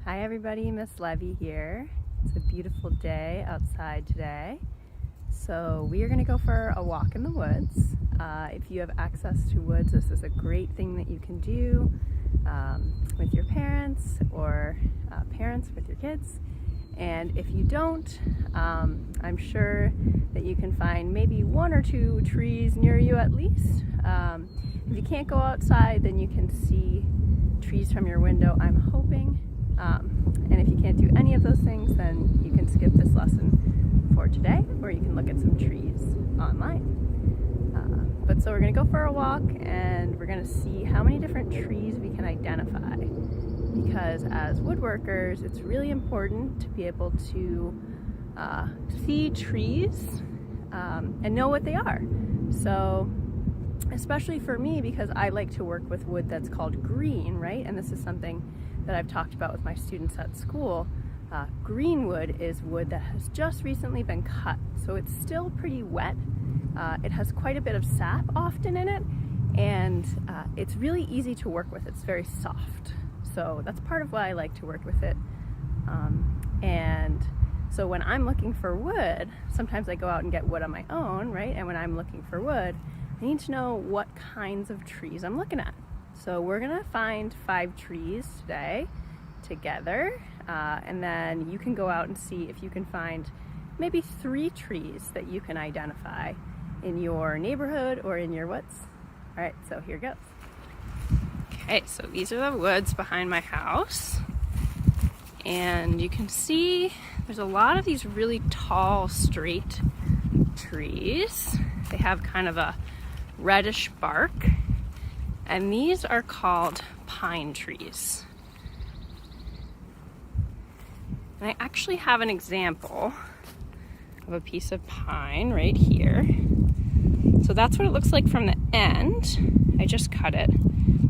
Hi everybody, Miss Levy here. It's a beautiful day outside today. So we are going to go for a walk in the woods. If you have access to woods, this is a great thing that you can do with your parents or parents with your kids. And if you don't, I'm sure that you can find maybe one or two trees near you at least. If you can't go outside, then you can see trees from your window, I'm hoping. And if you can't do any of those things, then you can skip this lesson for today, or you can look at some trees online. So we're going to go for a walk, and we're going to see how many different trees we can identify. Because as woodworkers, it's really important to be able to see trees and know what they are. So, especially for me, because I like to work with wood that's called green, right? And this is something that I've talked about with my students at school. Green wood is wood that has just recently been cut, so it's still pretty wet. It has quite a bit of sap often in it, and it's really easy to work with. It's very soft. So that's part of why I like to work with it. And so when I'm looking for wood, sometimes I go out and get wood on my own, right? And when I'm looking for wood, I need to know what kinds of trees I'm looking at. So we're gonna find 5 trees today together, and then you can go out and see if you can find maybe 3 trees that you can identify in your neighborhood or in your woods. All right, so here goes. Okay, so these are the woods behind my house, and you can see there's a lot of these really tall, straight trees. They have kind of a reddish bark, and these are called pine trees. And I actually have an example of a piece of pine right here. So that's what it looks like from the end. I just cut it.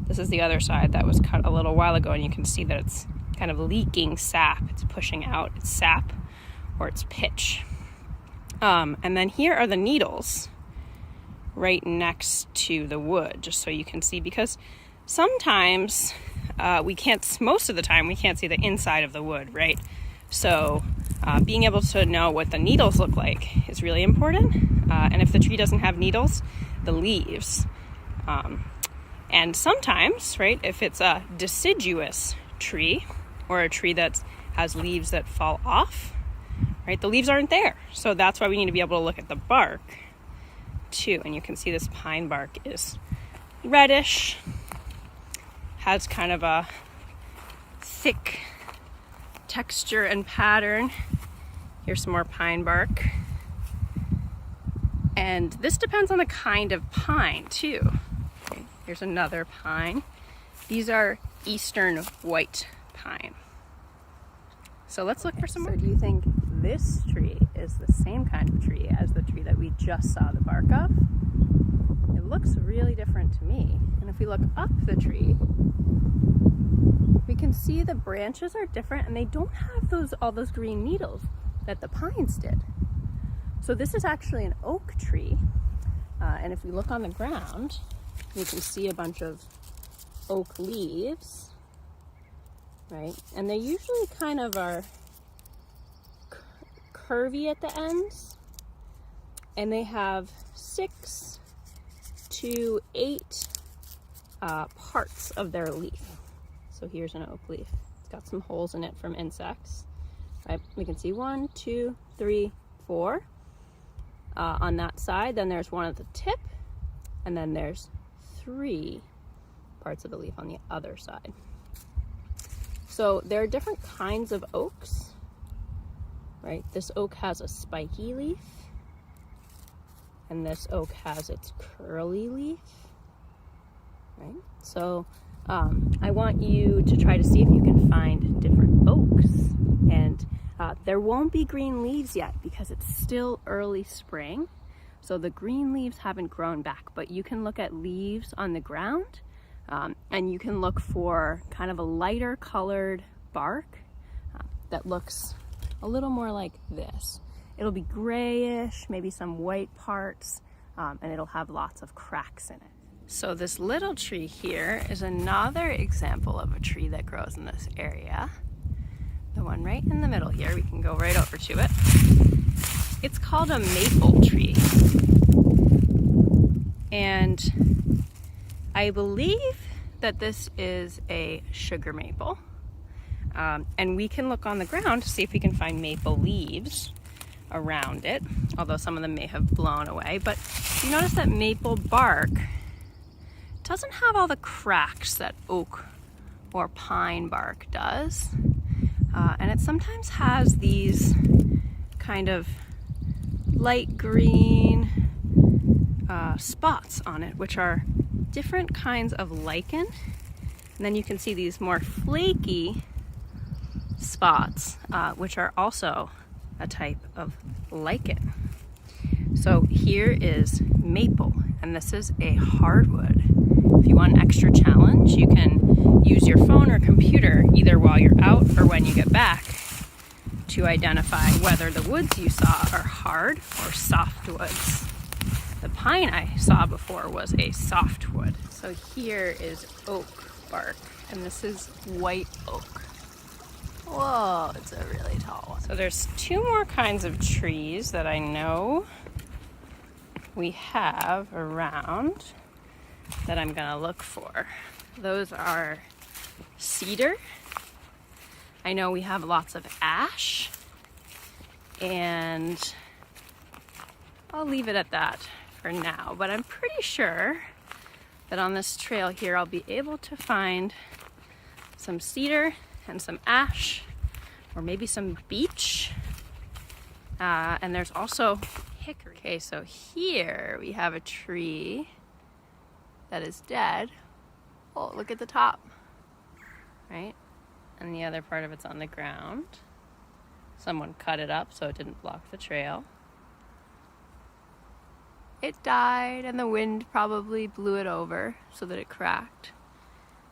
This is the other side that was cut a little while ago, and you can see that it's kind of leaking sap. It's pushing out its sap or its pitch. And then here are the needles right next to the wood, just so you can see, because sometimes most of the time we can't see the inside of the wood, right? So being able to know what the needles look like is really important. And if the tree doesn't have needles, the leaves. And sometimes, right, if it's a deciduous tree or a tree that has leaves that fall off, right, the leaves aren't there. So that's why we need to be able to look at the bark too. And you can see this pine bark is reddish, has kind of a thick texture and pattern. Here's some more pine bark. And this depends on the kind of pine too. Okay, here's another pine. These are eastern white pine. So let's look for some more. So do you think this tree is the same kind of tree as the tree that we just saw the bark of? It looks really different to me. And if we look up the tree, we can see the branches are different, and they don't have all those green needles that the pines did. So this is actually an oak tree, and if we look on the ground, you can see a bunch of oak leaves, right? And they usually kind of are curvy at the ends, and they have 6 to 8 parts of their leaf. So here's an oak leaf. It's got some holes in it from insects. Right? We can see 1, 2, 3, 4 on that side. Then there's one at the tip, and then there's 3 parts of the leaf on the other side. So there are different kinds of oaks, right? This oak has a spiky leaf, and this oak has its curly leaf, right? So I want you to try to see if you can find different oaks. And there won't be green leaves yet because it's still early spring. So the green leaves haven't grown back, but you can look at leaves on the ground, and you can look for kind of a lighter colored bark that looks a little more like this. It'll be grayish, maybe some white parts, and it'll have lots of cracks in it. So this little tree here is another example of a tree that grows in this area. the one right in the middle here. We can go right over to it. It's called a maple tree. And I believe that this is a sugar maple. And we can look on the ground to see if we can find maple leaves around it, although some of them may have blown away. But you notice that maple bark doesn't have all the cracks that oak or pine bark does. And it sometimes has these kind of light green spots on it, which are different kinds of lichen. And then you can see these more flaky spots, which are also a type of lichen. So here is maple, and this is a hardwood. If you want an extra challenge, you can use your phone or computer either while you're out or when you get back to identify whether the woods you saw are hard or soft woods. The pine I saw before was a softwood. So here is oak bark, and this is white oak. Whoa, it's a really tall one. So there's two more kinds of trees that I know we have around that I'm gonna look for. Those are cedar. I know we have lots of ash, and I'll leave it at that for now, but I'm pretty sure that on this trail here I'll be able to find some cedar and some ash, or maybe some beech, and there's also hickory. Okay, so here we have a tree that is dead. Oh, look at the top, right? And the other part of it's on the ground. Someone cut it up so it didn't block the trail. It died, and the wind probably blew it over so that it cracked.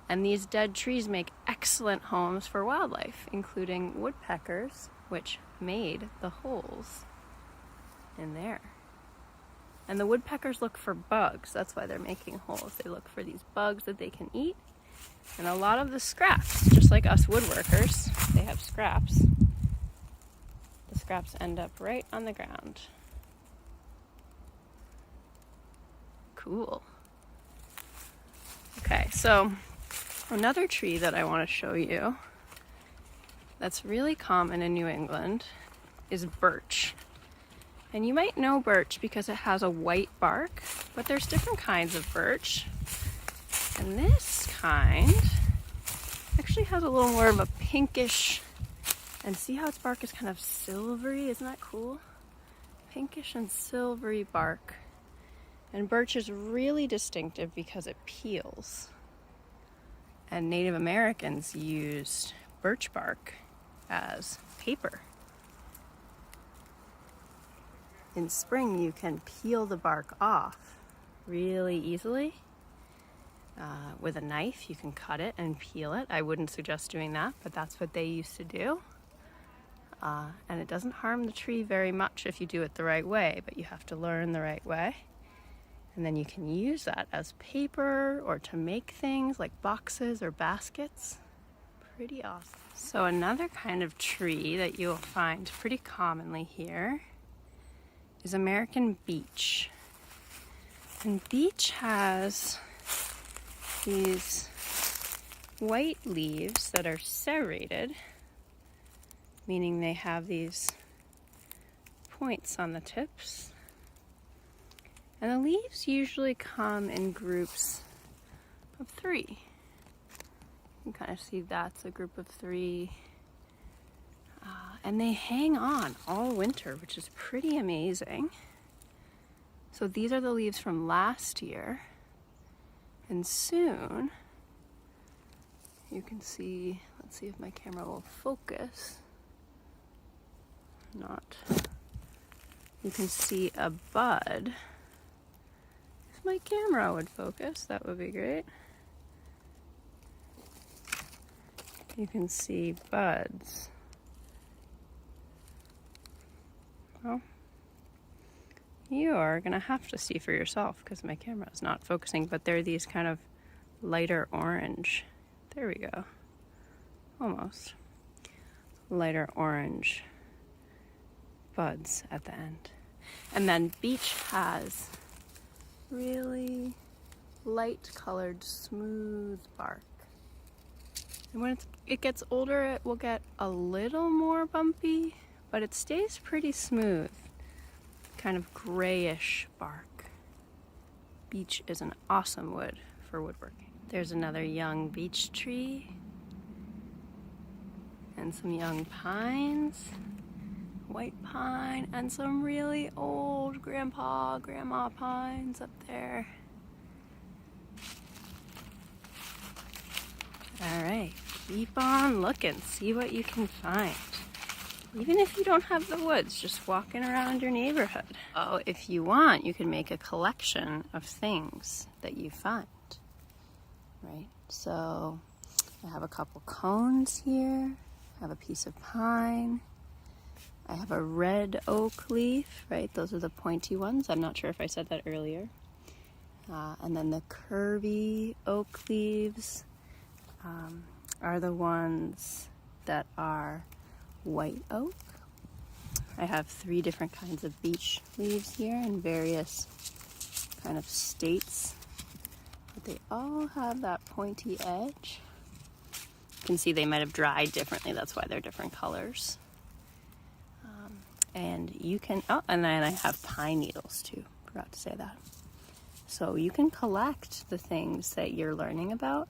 And these dead trees make excellent homes for wildlife, including woodpeckers, which made the holes in there. And the woodpeckers look for bugs. That's why they're making holes. They look for these bugs that they can eat. And a lot of the scraps, just like us woodworkers, they have scraps. The scraps end up right on the ground. Cool. Okay, so another tree that I want to show you that's really common in New England is birch. And you might know birch because it has a white bark, but there's different kinds of birch. And this kind actually has a little more of a pinkish, and see how its bark is kind of silvery? Isn't that cool? Pinkish and silvery bark. And birch is really distinctive because it peels. And Native Americans used birch bark as paper. In spring, you can peel the bark off really easily. With a knife, you can cut it and peel it. I wouldn't suggest doing that, but that's what they used to do. And it doesn't harm the tree very much if you do it the right way, but you have to learn the right way. And then you can use that as paper or to make things like boxes or baskets. Pretty awesome. So another kind of tree that you'll find pretty commonly here is American beech. And beech has these white leaves that are serrated, meaning they have these points on the tips. And the leaves usually come in groups of 3. You can kind of see that's a group of 3. And they hang on all winter, which is pretty amazing. So these are the leaves from last year. And soon, you can see, let's see if my camera will focus. Not. You can see a bud. If my camera would focus, that would be great. You can see buds. Well, you are going to have to see for yourself because my camera is not focusing, but they're these kind of lighter orange. There we go. Almost. lighter orange buds at the end. And then beech has really light colored, smooth bark. And when it gets older, it will get a little more bumpy, but it stays pretty smooth, kind of grayish bark. Beech is an awesome wood for woodworking. There's another young beech tree and some young pines, white pine, and some really old grandma pines up there. All right, keep on looking, see what you can find. Even if you don't have the woods, just walking around your neighborhood. Oh, if you want, you can make a collection of things that you find, right? So I have a couple cones here. I have a piece of pine. I have a red oak leaf, right? Those are the pointy ones. I'm not sure if I said that earlier. And then the curvy oak leaves are the ones that are white oak. I have 3 different kinds of beech leaves here in various kind of states, but they all have that pointy edge. You can see they might have dried differently, that's why they're different colors. And you can, oh, and then I have pine needles too, forgot to say that. So you can collect the things that you're learning about.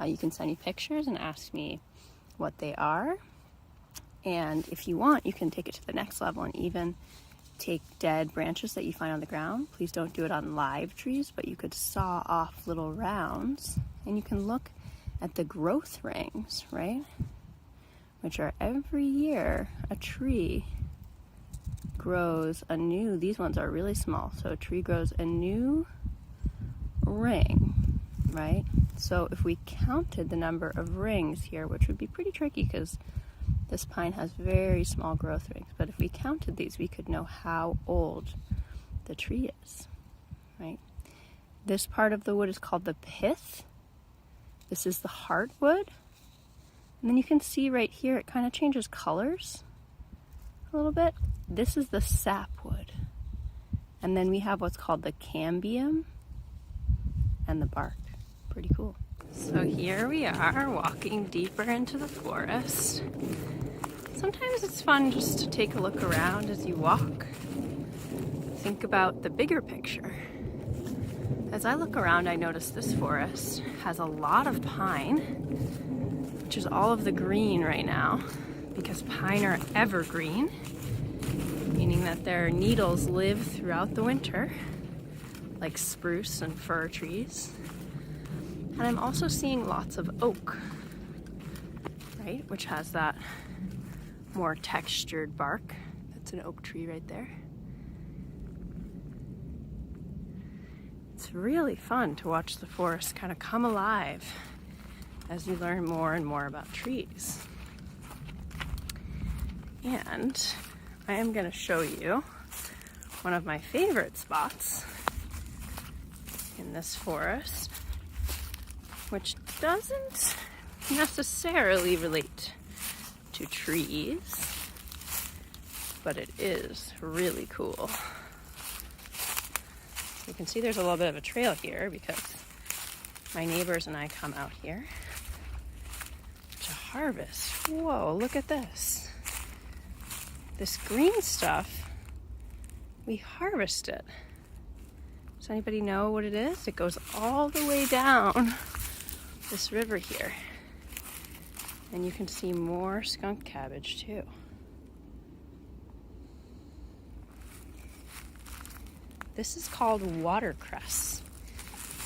You can send me pictures and ask me what they are. And if you want, you can take it to the next level and even take dead branches that you find on the ground. Please don't do it on live trees, but you could saw off little rounds and you can look at the growth rings, right? Which are every year a tree grows a new, these ones are really small, so a tree grows a new ring, right? So if we counted the number of rings here, which would be pretty tricky because this pine has very small growth rings, but if we counted these, we could know how old the tree is, right? This part of the wood is called the pith. This is the heartwood. And then you can see right here, it kind of changes colors a little bit. This is the sapwood. And then we have what's called the cambium and the bark. Pretty cool. So here we are walking deeper into the forest. Sometimes it's fun just to take a look around as you walk. Think about the bigger picture. As I look around, I notice this forest has a lot of pine, which is all of the green right now, because pine are evergreen, meaning that their needles live throughout the winter, like spruce and fir trees. And I'm also seeing lots of oak, right, which has that more textured bark. That's an oak tree right there. It's really fun to watch the forest kind of come alive as you learn more and more about trees. And I am going to show you one of my favorite spots in this forest, which doesn't necessarily relate to trees, but it is really cool. You can see there's a little bit of a trail here because my neighbors and I come out here to harvest. Whoa, look at this. This green stuff, we harvest it. Does anybody know what it is? It goes all the way down this river here. And you can see more skunk cabbage too. This is called watercress.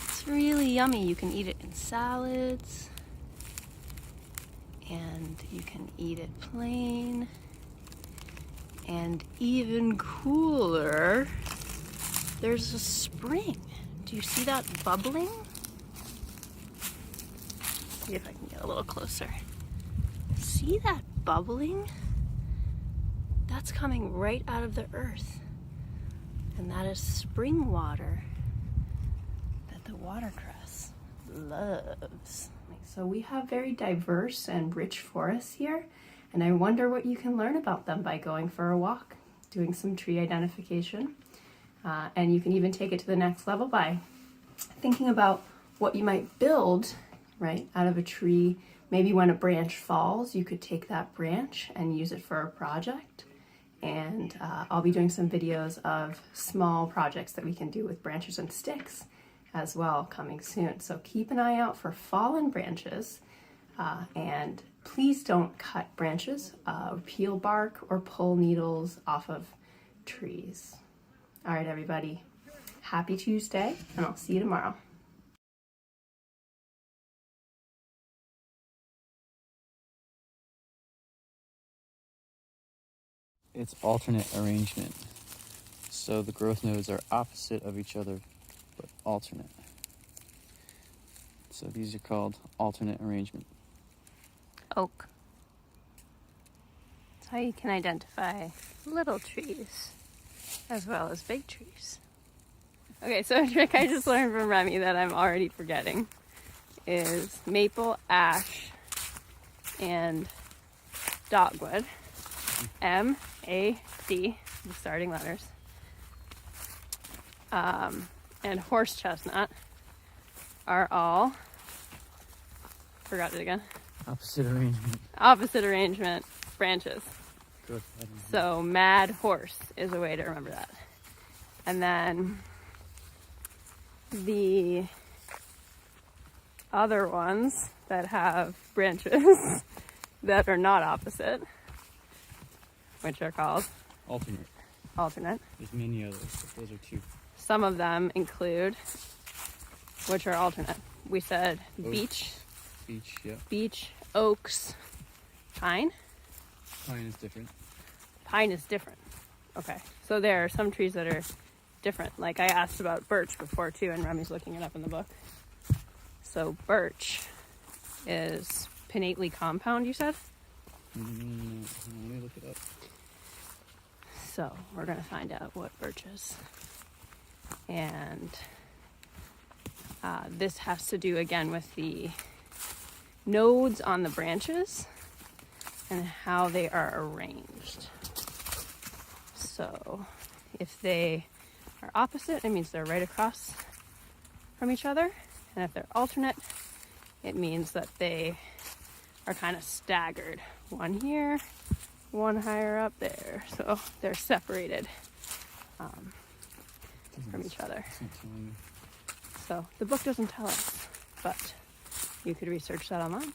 It's really yummy. You can eat it in salads, and you can eat it plain, and even cooler, there's a spring. Do you see that bubbling? See if I can get a little closer. See that bubbling? That's coming right out of the earth. And that is spring water that the watercress loves. So we have very diverse and rich forests here, And I wonder what you can learn about them by going for a walk, doing some tree identification. And you can even take it to the next level by thinking about what you might build, right, out of a tree. Maybe when a branch falls, you could take that branch and use it for a project. And I'll be doing some videos of small projects that we can do with branches and sticks as well coming soon. So keep an eye out for fallen branches, and please don't cut branches, peel bark, or pull needles off of trees. All right, everybody, happy Tuesday, and I'll see you tomorrow. It's alternate arrangement. So the growth nodes are opposite of each other, but alternate. So these are called alternate arrangement. Oak. That's how you can identify little trees as well as big trees. Okay, so a trick I just learned from Remy that I'm already forgetting is maple, ash, and dogwood. M, A, D, the starting letters. And horse chestnut are all, forgot it again. Opposite arrangement. Opposite arrangement branches. Good. So mad horse is a way to remember that. And then the other ones that have branches that are not opposite, which are called alternate. There's many others, but those are two. Some of them include, which are alternate. We said Oak. Beech, Yeah. beech, oaks, pine. Pine is different. Pine is different. Okay, so there are some trees that are different. Like I asked about birch before too, and Remy's looking it up in the book. So birch is pinnately compound, you said? No, let me look it up. So we're gonna find out what birch is. And this has to do again with the nodes on the branches and how they are arranged. So if they are opposite, it means they're right across from each other. And if they're alternate, it means that they are kind of staggered. One here, one higher up there. So they're separated from each other. So the book doesn't tell us, but you could research that online.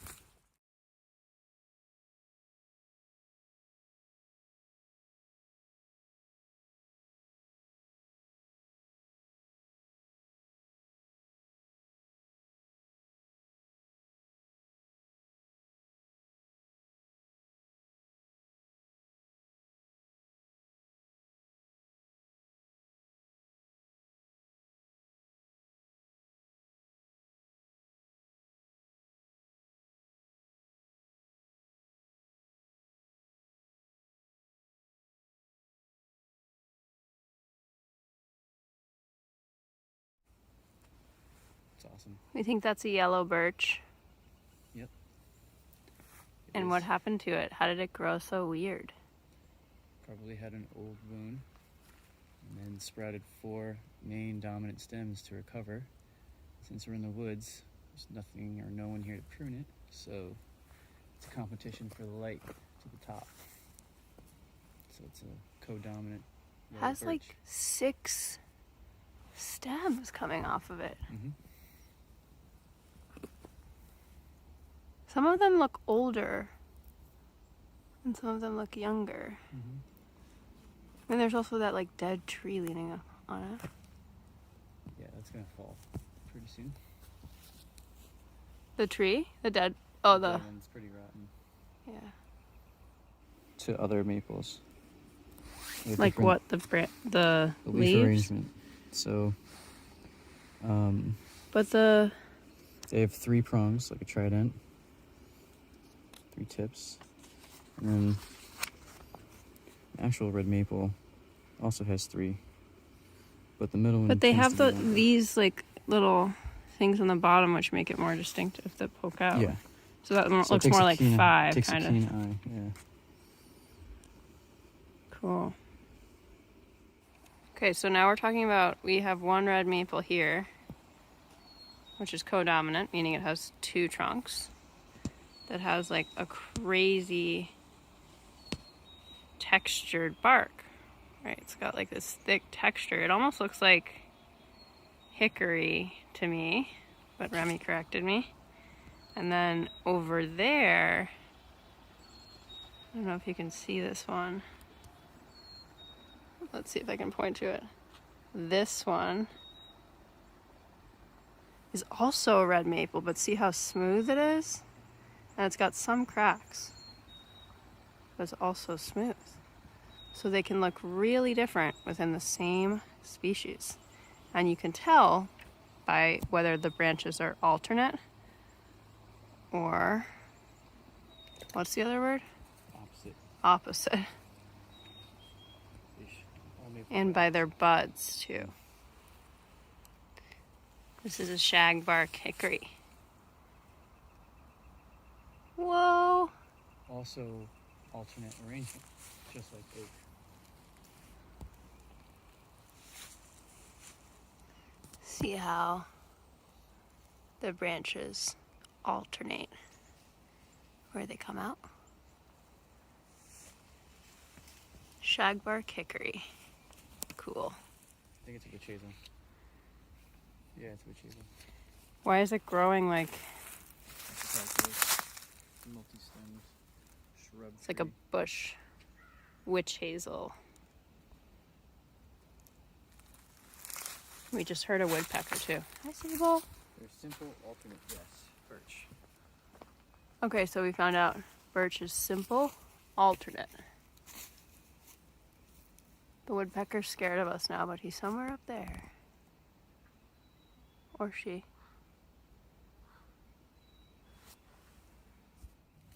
It's awesome. We think that's a yellow birch. Yep. And what happened to it? How did it grow so weird? Probably had an old wound and then sprouted 4 main dominant stems to recover. Since we're in the woods, there's nothing or no one here to prune it, so it's a competition for the light to the top. So it's a co-dominant yellow Has birch. like 6 stems coming off of it. Mm-hmm. Some of them look older and some of them look younger. Mm-hmm. And there's also that like dead tree leaning up on it. Yeah, that's gonna fall pretty soon. The tree? The dead? Oh, That one's pretty rotten. Yeah. To other maples. Like what? The leaf leaves? arrangement. So, But they have 3 prongs, like a trident. 3 tips. And then actual red maple also has 3. But the middle one. But they tends have to be longer. these like little things on the bottom which make it more distinctive that poke out. Yeah. So that one So it looks takes more a like keen eye- 5 takes kind a of. keen eye, yeah. Cool. Okay, so now we're talking about, we have one red maple here, which is codominant, meaning it has two trunks, that has like a crazy textured bark. Right, it's got like this thick texture. It almost looks like hickory to me, but Remy corrected me. And then over there, I don't know if you can see this one. Let's see if I can point to it. This one is also a red maple, but see how smooth it is? And it's got some cracks, but it's also smooth. So they can look really different within the same species. And you can tell by whether the branches are alternate or, what's the other word? Opposite. Opposite. And by their buds too. This is a shagbark hickory. Whoa! Also alternate arrangement, just like oak. See how the branches alternate where they come out. Shagbark hickory. Cool. I think it's a witch hazel. Yeah, it's a witch hazel. Why is it growing like multi-stemmed shrub it's like a bush? Witch hazel. We just heard a woodpecker too. Hi, Sable. They're simple alternate, yes. Birch. Okay, so we found out birch is simple alternate. The woodpecker's scared of us now, but he's somewhere up there. Or she.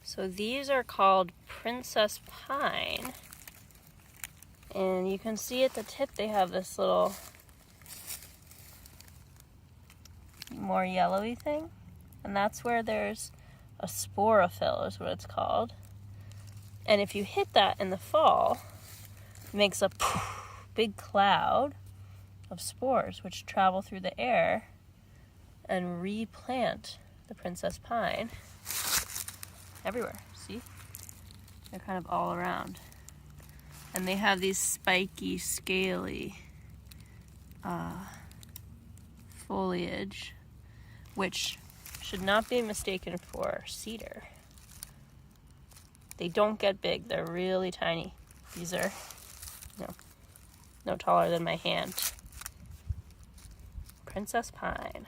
So these are called princess pine. And you can see at the tip they have this little more yellowy thing. And that's where there's a sporophyll is what it's called. And if you hit that in the fall, it makes a big cloud of spores which travel through the air and replant the princess pine everywhere. See? They're kind of all around. And they have these spiky, scaly foliage, which should not be mistaken for cedar. They don't get big. They're really tiny. These are no taller than my hand. Princess pine.